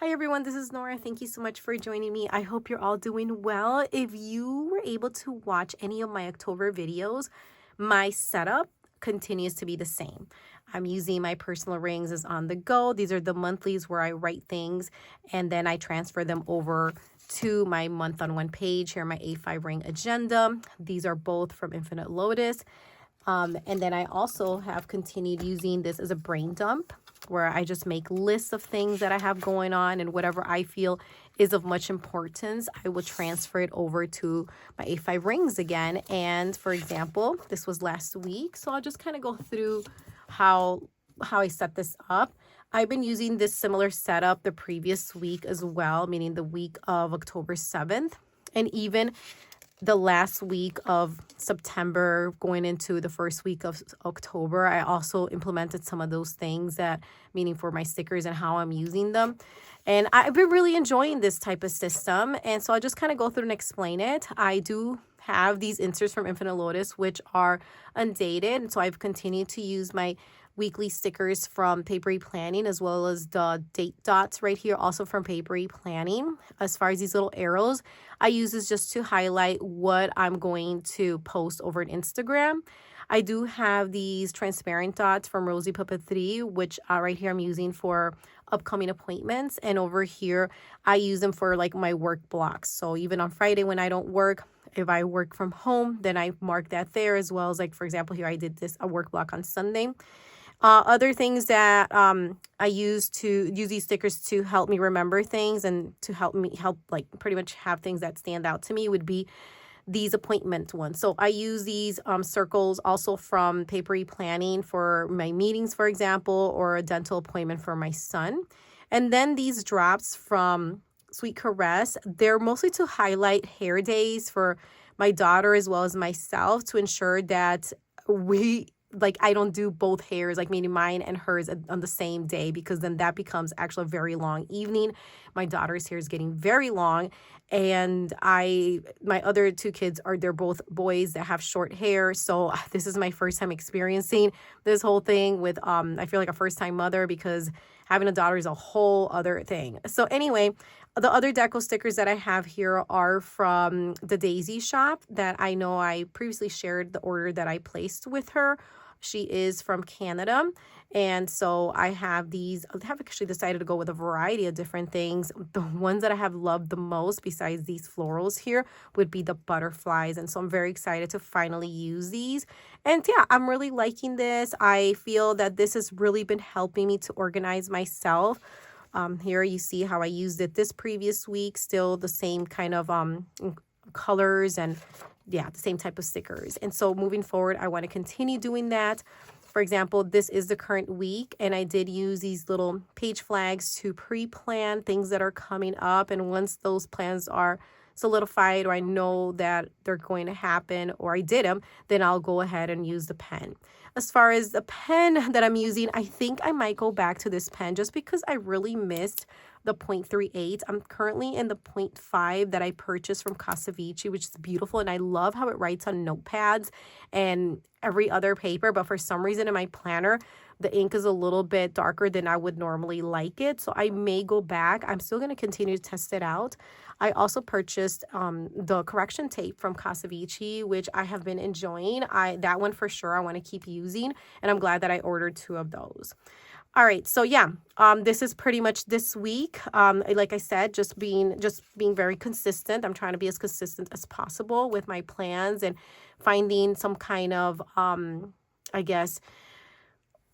Hi everyone, this is Nora. Thank you so much for joining me. I hope you're all doing well. If you were able to watch any of my October videos, my setup continues to be the same. I'm using my personal rings as on the go. These are the monthlies where I write things and then I transfer them over to my month on one page. Here, my A5 ring agenda. These are both from Infinite Lotus. And then I also have continued using this as a brain dump where I just make lists of things that I have going on, and whatever I feel is of much importance, I will transfer it over to my A5 rings again. And for example, this was last week, so I'll just kind of go through how I set this up. I've been using this similar setup the previous week as well, meaning the week of October 7th, and even the last week of September going into the first week of October. I also implemented some of those things, that meaning for my stickers and how I'm using them. And I've been really enjoying this type of system. And so I'll just kind of go through and explain it. I do have these inserts from Infinite Lotus, which are undated. And so I've continued to use my weekly stickers from Paperie Planning, as well as the date dots right here, also from Paperie Planning. As far as these little arrows, I use this just to highlight what I'm going to post over on Instagram. I do have these transparent dots from Rosie Papeterie, which right here I'm using for upcoming appointments. And over here, I use them for like my work blocks. So even on Friday when I don't work, if I work from home, then I mark that there, as well as, like, for example, here I did a work block on Sunday. Other things that I use these stickers to help me remember things and to help like pretty much have things that stand out to me would be these appointment ones. So I use these circles also from Paperie Planning for my meetings, for example, or a dental appointment for my son. And then these drops from Sweet Caress, they're mostly to highlight hair days for my daughter as well as myself, to ensure that I don't do both hairs, like meaning mine and hers on the same day, because then that becomes actually a very long evening. My daughter's hair is getting very long, and my other two kids they're both boys that have short hair. So this is my first time experiencing this whole thing with I feel like a first time mother, because having a daughter is a whole other thing. So anyway, the other deco stickers that I have here are from the Daisy shop that I know I previously shared the order that I placed with her. She is from Canada. And so I have these. I have actually decided to go with a variety of different things. The ones that I have loved the most, besides these florals here, would be the butterflies. And so I'm very excited to finally use these. And yeah, I'm really liking this. I feel that this has really been helping me to organize myself. Here you see how I used it this previous week. Still the same kind of colors and yeah, the same type of stickers. And so moving forward, I want to continue doing that. For example, this is the current week, and I did use these little page flags to pre-plan things that are coming up. And once those plans are solidified, or I know that they're going to happen, or I did them, then I'll go ahead and use the pen. As far as the pen that I'm using, I think I might go back to this pen just because I really missed the 0.38. I'm currently in the 0.5 that I purchased from Casavici, which is beautiful. And I love how it writes on notepads and every other paper. But for some reason in my planner, the ink is a little bit darker than I would normally like it. So I may go back. I'm still going to continue to test it out. I also purchased the correction tape from Casavici, which I have been enjoying. That one for sure I want to keep using. And I'm glad that I ordered 2 of those. All right, so yeah, this is pretty much this week. Like I said, just being very consistent. I'm trying to be as consistent as possible with my plans and finding some kind of, I guess,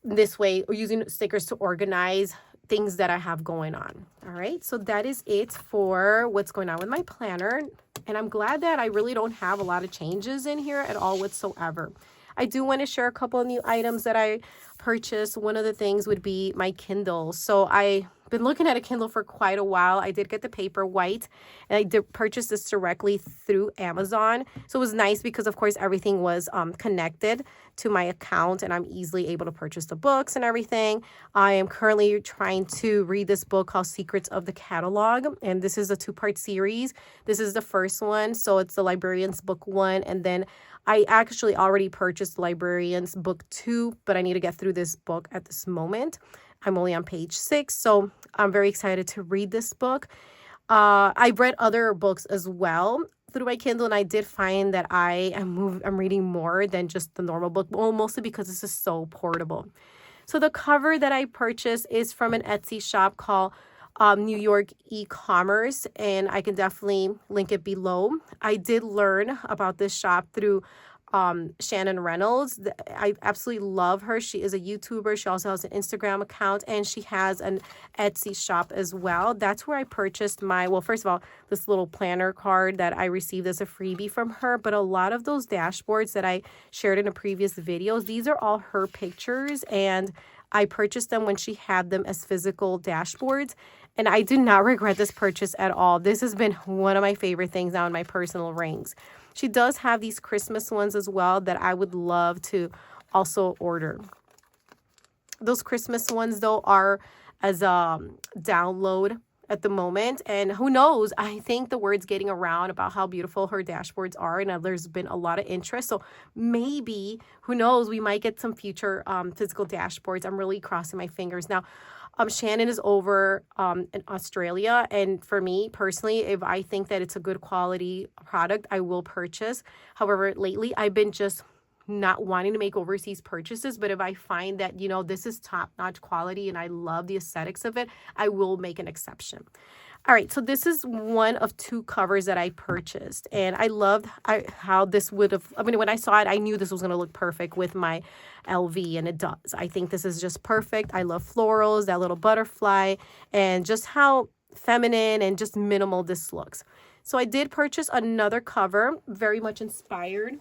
this way, or using stickers to organize things that I have going on. All right, so that is it for what's going on with my planner. And I'm glad that I really don't have a lot of changes in here at all whatsoever. I do want to share a couple of new items that I purchased. One of the things would be my Kindle. So I've been looking at a Kindle for quite a while. I did get the paper white, and I did purchase this directly through Amazon. So it was nice because, of course, everything was connected to my account, and I'm easily able to purchase the books and everything. I am currently trying to read this book called Secrets of the Catalog, and this is a 2-part series. This is the first one, so it's the Librarian's Book 1, and then I actually already purchased Librarian's Book 2, but I need to get through this book at this moment. I'm only on page 6, so I'm very excited to read this book. I've read other books as well through my Kindle, and I did find that I'm reading more than just the normal book, well, mostly because this is so portable. So the cover that I purchased is from an Etsy shop called New York e-commerce, and I can definitely link it below. I did learn about this shop through Shannon Reynolds. I absolutely love her. She is a YouTuber. She also has an Instagram account, and she has an Etsy shop as well. That's where I purchased well, first of all, this little planner card that I received as a freebie from her, but a lot of those dashboards that I shared in a previous videos, these are all her pictures, and I purchased them when she had them as physical dashboards, and I do not regret this purchase at all. This has been one of my favorite things now in my personal rings. She does have these Christmas ones as well that I would love to also order. Those Christmas ones, though, are as a download at the moment. And who knows, I think the word's getting around about how beautiful her dashboards are. And there's been a lot of interest. So maybe, who knows, we might get some future physical dashboards. I'm really crossing my fingers. Now, Shannon is over in Australia, and for me personally, if I think that it's a good quality product, I will purchase. However, lately I've been just not wanting to make overseas purchases, but if I find that, you know, this is top-notch quality and I love the aesthetics of it, I will make an exception. All right, so this is one of 2 covers that I purchased, and I loved how this would have, I mean, when I saw it, I knew this was going to look perfect with my LV, and it does. I think this is just perfect. I love florals, that little butterfly, and just how feminine and just minimal this looks. So I did purchase another cover, very much inspired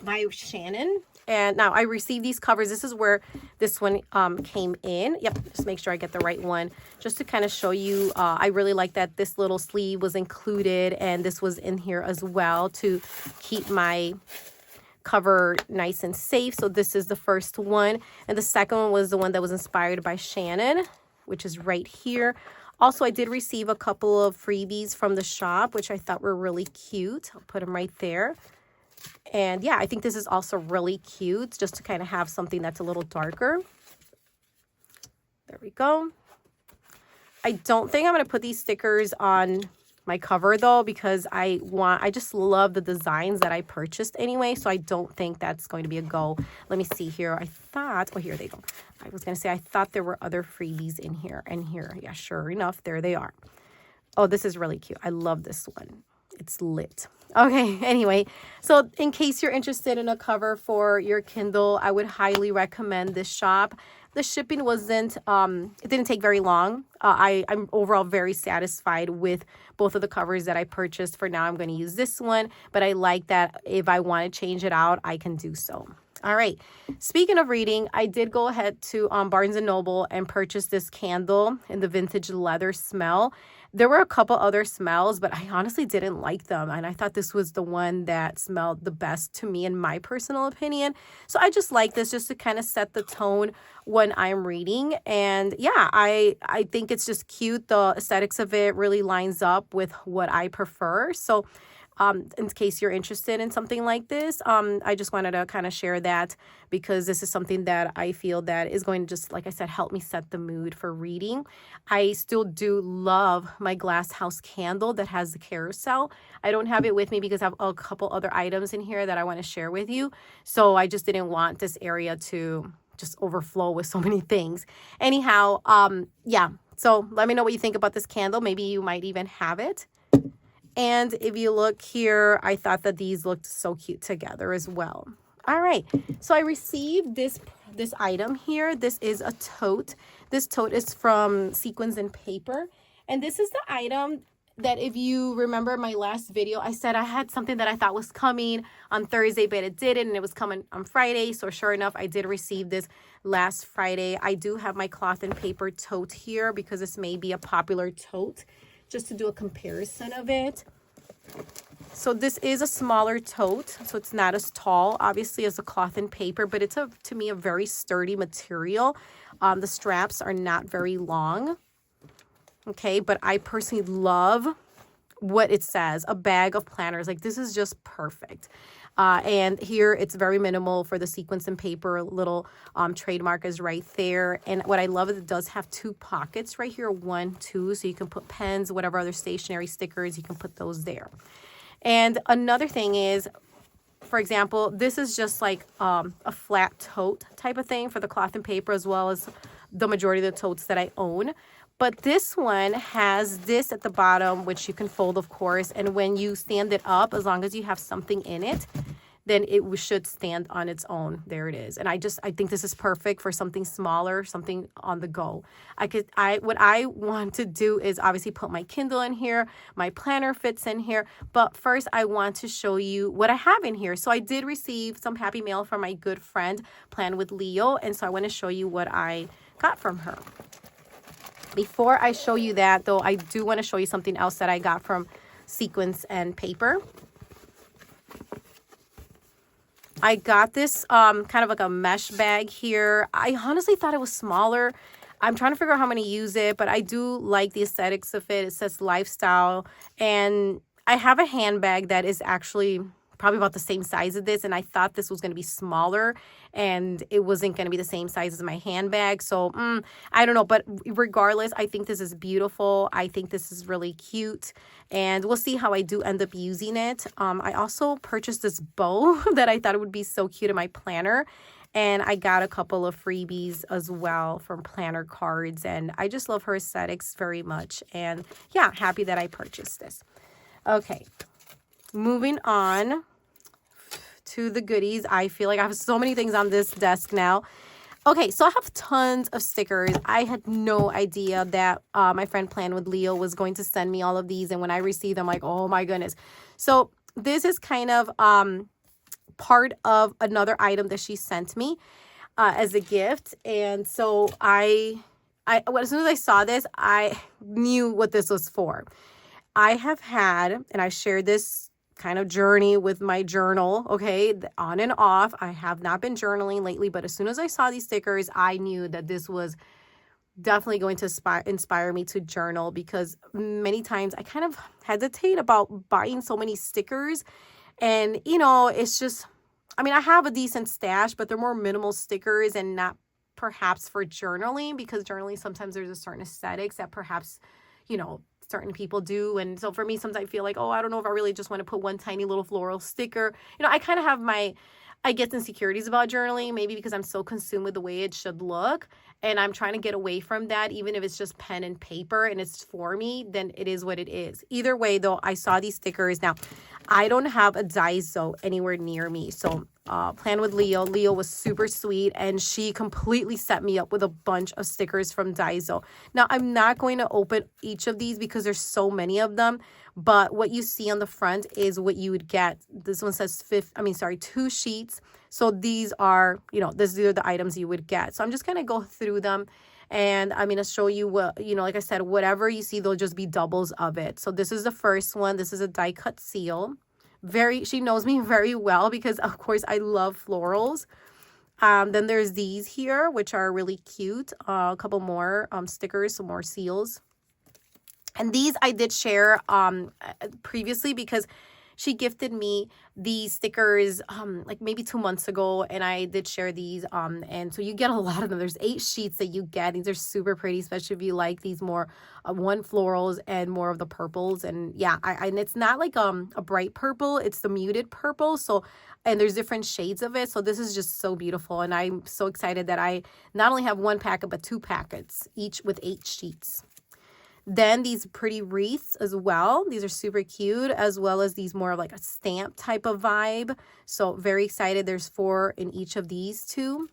by Shannon. And now I received these covers. This is where this one came in. Yep, just make sure I get the right one. Just to kind of show you, I really like that this little sleeve was included, and this was in here as well to keep my cover nice and safe. So this is the first one. And the second one was the one that was inspired by Shannon, which is right here. Also, I did receive a couple of freebies from the shop, which I thought were really cute. I'll put them right there. And yeah, I think this is also really cute, just to kind of have something that's a little darker. There we go. I don't think I'm going to put these stickers on my cover though, because I just love the designs that I purchased anyway, so I don't think that's going to be a go. Let me see here. I thought, oh, here they go. I was going to say I thought there were other freebies in here and here. Yeah, sure enough, there they are. Oh, this is really cute. I love this one. It's lit. Okay, anyway, so in case you're interested in a cover for your Kindle, I would highly recommend this shop. The shipping wasn't, it didn't take very long. I'm overall very satisfied with both of the covers that I purchased. For now, I'm going to use this one, but I like that if I want to change it out, I can do so. All right. Speaking of reading, I did go ahead to Barnes & Noble and purchase this candle in the vintage leather smell. There were a couple other smells, but I honestly didn't like them. And I thought this was the one that smelled the best to me in my personal opinion. So I just like this just to kind of set the tone when I'm reading. And yeah, I think it's just cute. The aesthetics of it really lines up with what I prefer. So in case you're interested in something like this, I just wanted to kind of share that because this is something that I feel that is going to just, like I said, help me set the mood for reading. I still do love my glass house candle that has the carousel. I don't have it with me because I have a couple other items in here that I want to share with you. So I just didn't want this area to just overflow with so many things. Anyhow, yeah. So let me know what you think about this candle. Maybe you might even have it. And if you look here, I thought that these looked so cute together as well. All right, so I received this item here. This is a tote. This tote is from Sequins Paper. And this is the item that, if you remember my last video, I said I had something that I thought was coming on Thursday, but it didn't, and it was coming on Friday. So sure enough, I did receive this last Friday. I do have my cloth and paper tote here because this may be a popular tote, just to do a comparison of it. So this is a smaller tote, so it's not as tall, obviously, as a cloth and paper, but it's, to me, a very sturdy material. The straps are not very long, okay, but I personally love what it says, a bag of planners. Like, this is just perfect. And here it's very minimal for the Sequins and Paper. Little trademark is right there. And what I love is it does have 2 pockets right here, 1, 2, so you can put pens, whatever other stationery stickers, you can put those there. And another thing is, for example, this is just like a flat tote type of thing for the cloth and paper, as well as the majority of the totes that I own. But this one has this at the bottom, which you can fold, of course. And when you stand it up, as long as you have something in it, then it should stand on its own. There it is. And I think this is perfect for something smaller, something on the go. What I want to do is obviously put my Kindle in here. My planner fits in here. But first, I want to show you what I have in here. So I did receive some happy mail from my good friend, Plan with Leo. And so I want to show you what I got from her. Before I show you that, though, I do want to show you something else that I got from Sequins and Paper. I got this kind of like a mesh bag here. I honestly thought it was smaller. I'm trying to figure out how I'm going to use it, but I do like the aesthetics of it. It says lifestyle, and I have a handbag that is actually probably about the same size as this, and I thought this was going to be smaller, and it wasn't going to be the same size as my handbag. So I don't know, but regardless, I think this is beautiful. I think this is really cute, and we'll see how I do end up using it. I also purchased this bow that I thought it would be so cute in my planner, and I got a couple of freebies as well from planner cards, and I just love her aesthetics very much. And yeah, happy that I purchased this. Okay, moving on to the goodies. I feel like I have so many things on this desk now. Okay, so I have tons of stickers. I had no idea that my friend Plan with Leo was going to send me all of these, and when I received them, I'm like, oh my goodness. So this is kind of part of another item that she sent me as a gift. And so as soon as I saw this, I knew what this was for. I have had, and I shared this kind of journey with my journal, okay, on and off. I have not been journaling lately, but as soon as I saw these stickers, I knew that this was definitely going to inspire me to journal, because many times I kind of hesitate about buying so many stickers. And, you know, it's just, I mean, I have a decent stash, but they're more minimal stickers and not perhaps for journaling, because journaling, sometimes there's a certain aesthetics that perhaps, you know, certain people do. And so for me, sometimes I feel like, oh, I don't know if I really just want to put one tiny little floral sticker. You know, I kind of have my, I guess, insecurities about journaling, maybe because I'm so consumed with the way it should look. And I'm trying to get away from that. Even if it's just pen and paper and it's for me, then it is what it is. Either way, though, I saw these stickers. Now, I don't have a Daiso anywhere near me. So Plan with Leo. Leo was super sweet, and she completely set me up with a bunch of stickers from Daiso. Now, I'm not going to open each of these because there's so many of them, but what you see on the front is what you would get. This one says 2 sheets. So these are, you know, these are the items you would get. So I'm just going to go through them, and I'm going to show you what, you know, like I said, whatever you see, they'll just be doubles of it. So this is the first one. This is a die cut seal. She knows me very well because, of course, I love florals. Then there's these here, which are really cute. A couple more stickers, some more seals. And these I did share previously because she gifted me these stickers like maybe 2 months ago, and I did share these. And so you get a lot of them. There's 8 sheets that you get. These are super pretty, especially if you like these more one florals and more of the purples. And yeah, and it's not like a bright purple. It's the muted purple. So, and there's different shades of it. So this is just so beautiful. And I'm so excited that I not only have 1 packet, but 2 packets, each with 8 sheets. Then these pretty wreaths as well. These are super cute, as well as these more of like a stamp type of vibe. So very excited. There's 4 in each of these 2.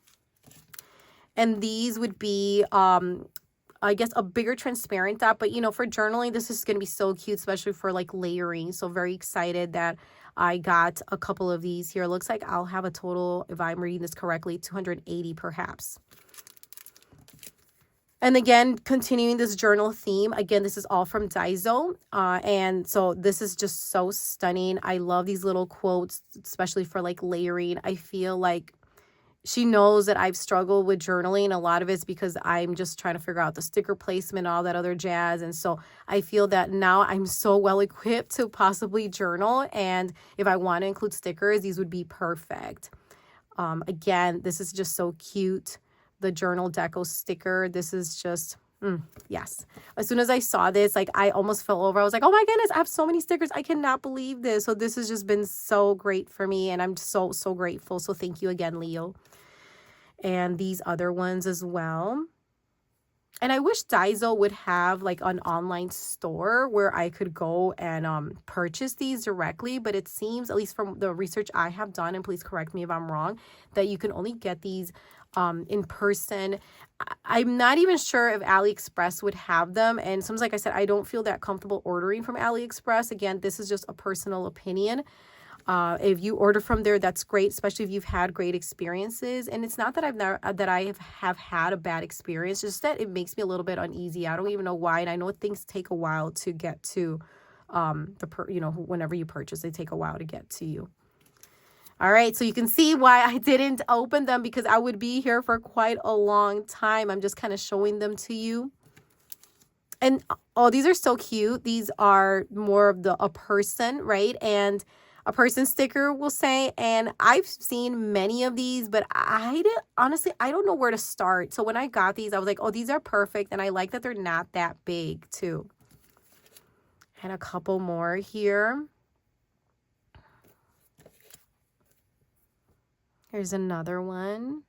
And these would be, I guess, a bigger transparent dot. But, you know, for journaling, this is going to be so cute, especially for like layering. So very excited that I got a couple of these here. It looks like I'll have a total, if I'm reading this correctly, 280 perhaps. And again, continuing this journal theme, again, this is all from Daiso. And so this is just so stunning. I love these little quotes, especially for like layering. I feel like, she knows that I've struggled with journaling. A lot of it's because I'm just trying to figure out the sticker placement, all that other jazz. And so I feel that now I'm so well equipped to possibly journal. And if I want to include stickers, these would be perfect. Again, this is just so cute. The journal deco sticker. This is just, yes. As soon as I saw this, like I almost fell over. I was like, oh my goodness, I have so many stickers. I cannot believe this. So this has just been so great for me. And I'm so, so grateful. So thank you again, Leo. And these other ones as well. And I wish Daiso would have like an online store where I could go and purchase these directly. But it seems, at least from the research I have done, and please correct me if I'm wrong, that you can only get these in person. I'm not even sure if AliExpress would have them. And sometimes, like I said, I don't feel that comfortable ordering from AliExpress. Again, this is just a personal opinion. If you order from there, that's great, especially if you've had great experiences. And it's not that I have had a bad experience, just that it makes me a little bit uneasy. I don't even know why. And I know things take a while to get to whenever you purchase, they take a while to get to you. All right, so you can see why I didn't open them, because I would be here for quite a long time. I'm just kind of showing them to you. And oh, these are so cute. These are more of a person, right? And a person sticker, we'll say. And I've seen many of these, but honestly, I don't know where to start. So when I got these, I was like, oh, these are perfect. And I like that they're not that big too. And a couple more here. Here's another one.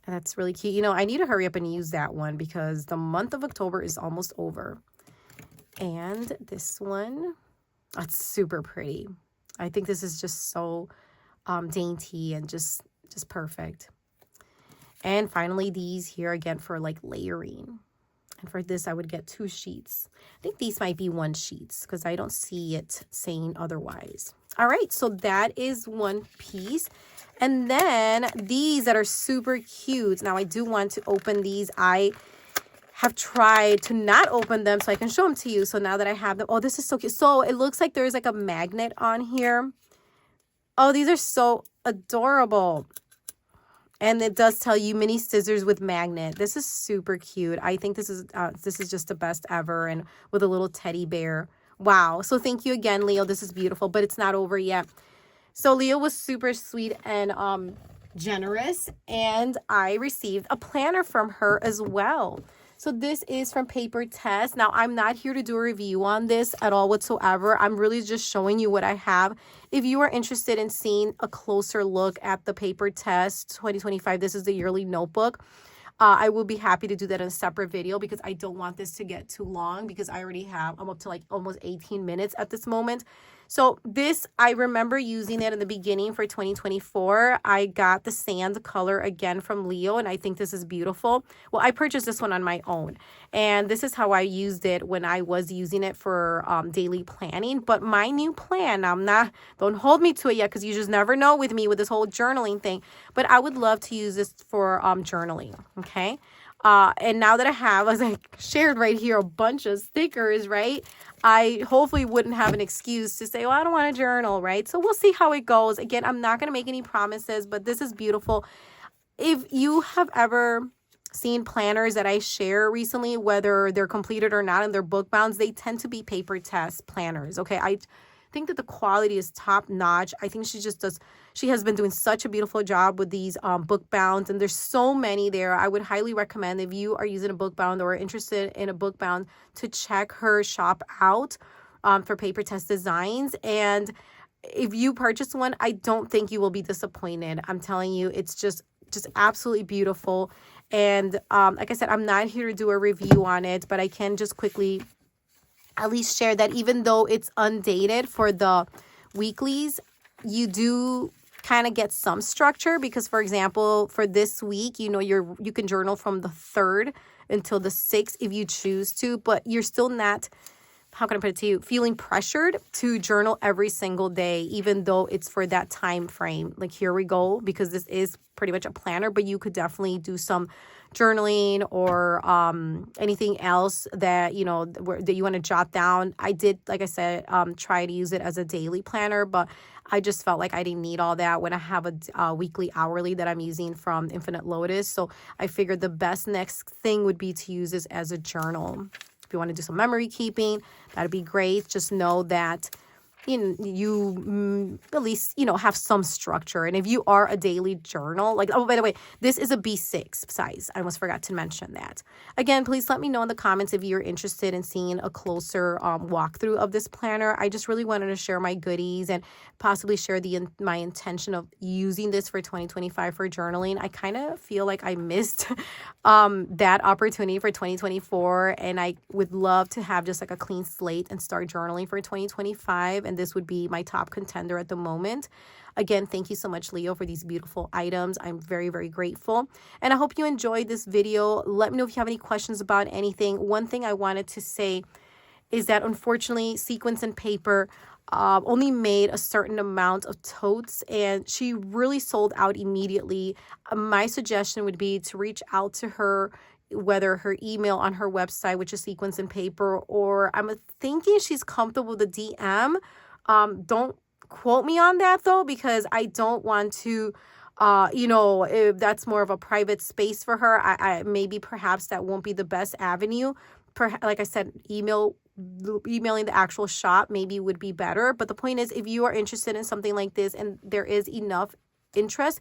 And that's really cute. You know, I need to hurry up and use that one because the month of October is almost over. And this one, that's super pretty. I think this is just so dainty and just perfect. And finally, these here again for like layering. And for this, I would get 2 sheets. I think these might be 1 sheets because I don't see it saying otherwise. All right, so that is one piece. And then these that are super cute. Now, I do want to open these. I have tried to not open them so I can show them to you. So now that I have them, oh, this is so cute. So it looks like there's like a magnet on here. Oh, these are so adorable. And it does tell you mini scissors with magnet. This is super cute. I think this is just the best ever, and with a little teddy bear. Wow. So thank you again, Leo. This is beautiful, but it's not over yet. So Leo was super sweet and generous, and I received a planner from her as well. So this is from Papertess. Now, I'm not here to do a review on this at all whatsoever. I'm really just showing you what I have. If you are interested in seeing a closer look at the Papertess 2025, this is the yearly notebook. I will be happy to do that in a separate video because I don't want this to get too long because I'm up to like almost 18 minutes at this moment. So this, I remember using it in the beginning for 2024. I got the sand color again from Leo, and I think this is beautiful. Well, I purchased this one on my own, and this is how I used it when I was using it for daily planning. But my new plan, don't hold me to it yet because you just never know with me with this whole journaling thing, but I would love to use this for journaling, okay? And now that I have, as I shared right here, a bunch of stickers, right? I hopefully wouldn't have an excuse to say, well, I don't want to journal, right? So we'll see how it goes. Again, I'm not going to make any promises, but this is beautiful. If you have ever seen planners that I share recently, whether they're completed or not and they're book bounds, they tend to be Papertess planners, okay? I think that the quality is top notch. I think she has been doing such a beautiful job with these book bounds, and there's so many there. I would highly recommend, if you are using a book bound or interested in a book bound, to check her shop out for Papertess designs. And if you purchase one, I don't think you will be disappointed. I'm telling you, it's just absolutely beautiful. And like I said, I'm not here to do a review on it, but I can just quickly at least share that even though it's undated for the weeklies, you do kind of get some structure because, for example, for this week, you can journal from the 3rd until the 6th if you choose to, but you're still not, how can I put it to you, feeling pressured to journal every single day, even though it's for that time frame. Like, here we go, because this is pretty much a planner, but you could definitely do some journaling or anything else that, you know, that you want to jot down. I did, like I said, try to use it as a daily planner, but I just felt like I didn't need all that when I have a weekly hourly that I'm using from Infinite Lotus. So I figured the best next thing would be to use this as a journal. If you want to do some memory keeping, that'd be great. Just know that you at least, you know, have some structure. And if you are a daily journal, like, oh, by the way, this is a B6 size. I almost forgot to mention that. Again, please let me know in the comments if you're interested in seeing a closer walkthrough of this planner. I just really wanted to share my goodies and possibly share my intention of using this for 2025 for journaling. I kind of feel like I missed that opportunity for 2024, and I would love to have just like a clean slate and start journaling for 2025. And this would be my top contender at the moment. Again, thank you so much, Leo, for these beautiful items. I'm very, very grateful. And I hope you enjoyed this video. Let me know if you have any questions about anything. One thing I wanted to say is that unfortunately, Sequins and Paper only made a certain amount of totes, and she really sold out immediately. My suggestion would be to reach out to her, whether her email on her website, which is Sequins and Paper, or I'm thinking she's comfortable with the DM. Don't quote me on that though, because I don't want to, you know, if that's more of a private space for her, I maybe perhaps that won't be the best avenue. Like I said, emailing the actual shop maybe would be better. But the point is, if you are interested in something like this and there is enough interest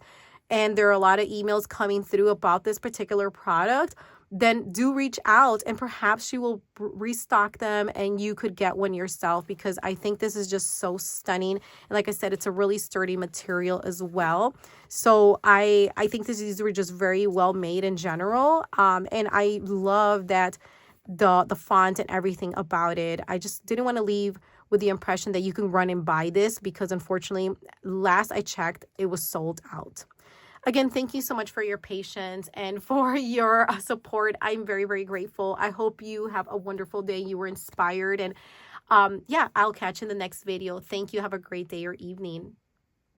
and there are a lot of emails coming through about this particular product, then do reach out and perhaps she will restock them and you could get one yourself, because I think this is just so stunning. And like I said, it's a really sturdy material as well. So I think these were just very well made in general. And I love that the font and everything about it. I just didn't want to leave with the impression that you can run and buy this, because unfortunately, last I checked, it was sold out. Again, thank you so much for your patience and for your support. I'm very, very grateful. I hope you have a wonderful day. You were inspired. And yeah, I'll catch you in the next video. Thank you. Have a great day or evening.